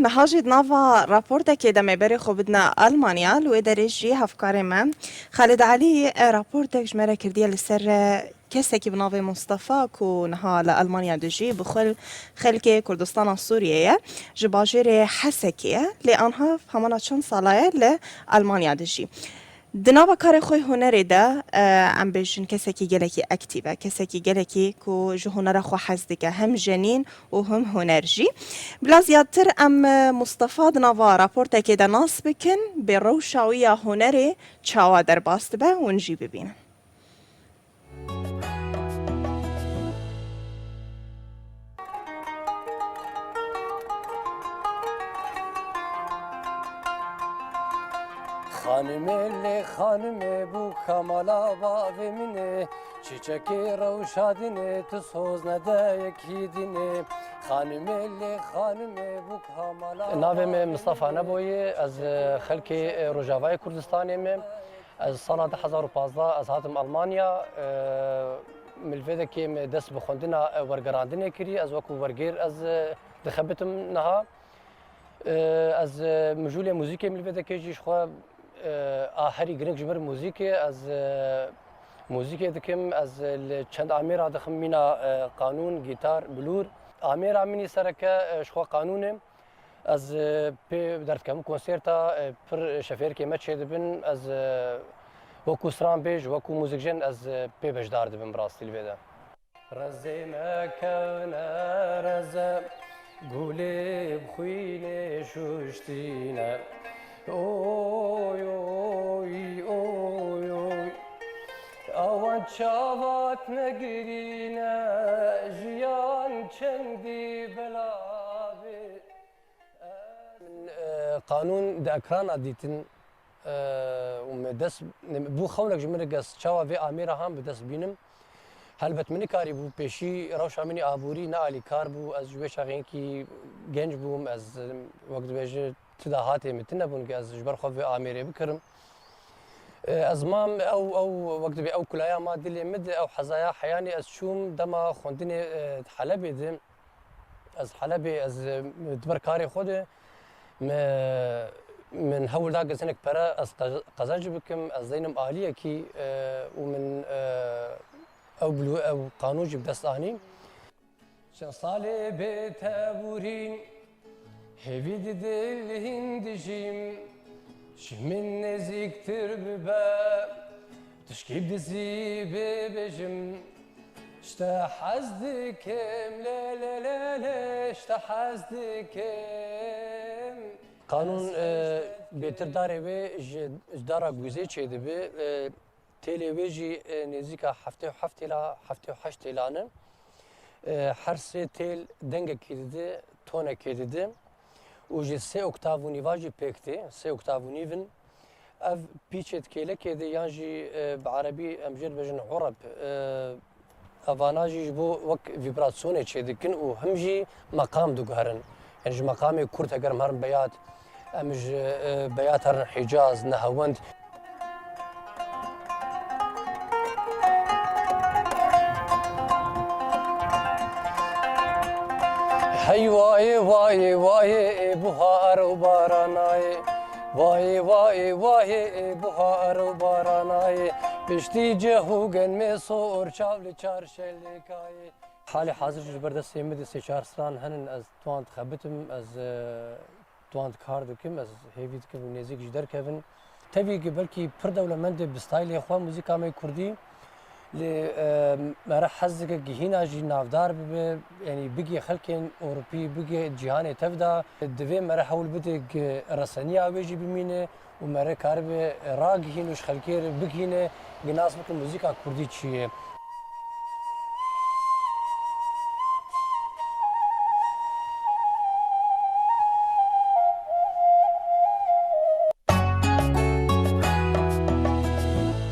نهاجد نافا راپورتا که دم بری خو بدنا ألمانيا لو درجي هفكاري ما خالد علي راپورتك جمرة كردية لسر کسی بناوی مصطفى کو نها لألمانيا دجي بخل خلق كردستان سوريا جباجر حسكية لأنها همانا چند ساله لألمانيا دجي دناوا کار خوی هنری ده ام بیشن کسی که گلکی اکتیبه کسی که گلکی کو جو هنر خو حزدکه هم جنین و هم هنرجی بلا زیادتر ام مصطفى دناوا راپورتا که ده ناس بکن به روشاوی هنری چاوا در باست به ونجی ببینن خانم بو کمالا باومینه چیچکی روشادینه تو سوز نده یکی دینه خانم بو کمالا ناوم مصطفى نبوی از خلک روجاوای کردستانیم از سال 2015 از هاتم آلمانیا ملفیده که دست بخوندنا ورگراندنه کری از وکو ورگیر از دخبتم نها از مجول موزیک ملفیده که جیش خواه هری گرنگ جمر موزیک از موزیک دکم از چند آمیر دخم مینا قانون گیتار بلور آمیر آمینی سرکه شخوا قانونم از پی درد کم کنسرتا پر شفیر که مچ دبن از وکو سران بیج وکو موزیک جن از پی بجدار دبن براستی الویدا رزه مکن رزه گوله بخوینه شوشتینه اوی اوی اوی اوی آوان چاوات نگرینه جیان چندی بلاوی من قانون ده اکران ادیتن و دست بو خونک جمرک از چاوا وی آمیره هم به دست بینم هلبت منی کاری بو پیشی روشا منی آبوری نه علی کار بو از جوی شاقین کی گنج بوم از وقت بیجه تدا هاتی متنه بون که از جبر خواه آمیره بکرم از مام او وقت بی او کلایا ما دلی مد او حزایا حیانی از شوم دما خوندنی حلبی دم از حلبی از دبر کاری خود من هول داگ زنک پرا از قزاج بکم از زینم عالیه کی و من او بلو او قانون جب دست آنی چند ساله به تبورین هوید دل هندجیم شمن نزیکتر ببا تشکیب دزی ببجم اشتا حزدکم لا لا لا لا اشتا حزدکم قانون بهتر داره به جدارا گوزه چیده به تلویزی نزیکا هفته و هشت ایلانه هر سه تل دنگ کلیده تونه کلیده و جه سه اکتاوونی واجی پکته سه اکتاوونی ون اف پیچت کله کده یانجی بعربی امجر بجن عرب اواناجی بو وک ویبراسیونه چیده کن و همجی مقام دو گهرن یعنی مقام کرد اگر هرم بیات امج بیات هرن حجاز نهاوند هی وای وای وای بهار و بارانای وای وای وای بهار و بارانای پشتی جهوگن می سور چاول چارشلیکای حال حاضر جبردست یمد سی چهار سران هنن از توانت خبتم از توانت کار دکم از هیوید که نزدیک جدر کردن تبی که بلکی پر دولمند بستایل خواه موزیک آمی کردی ل مرا حزق جهینا جی نافدار به یعنی بگی خلکن اروپی بگی جهان تفدا دوی مرا حول بده رسانی آویجی بمینه و مرا کار به راگ هینوش خلکیر بگینه گناس بکن موزیکا کردی چیه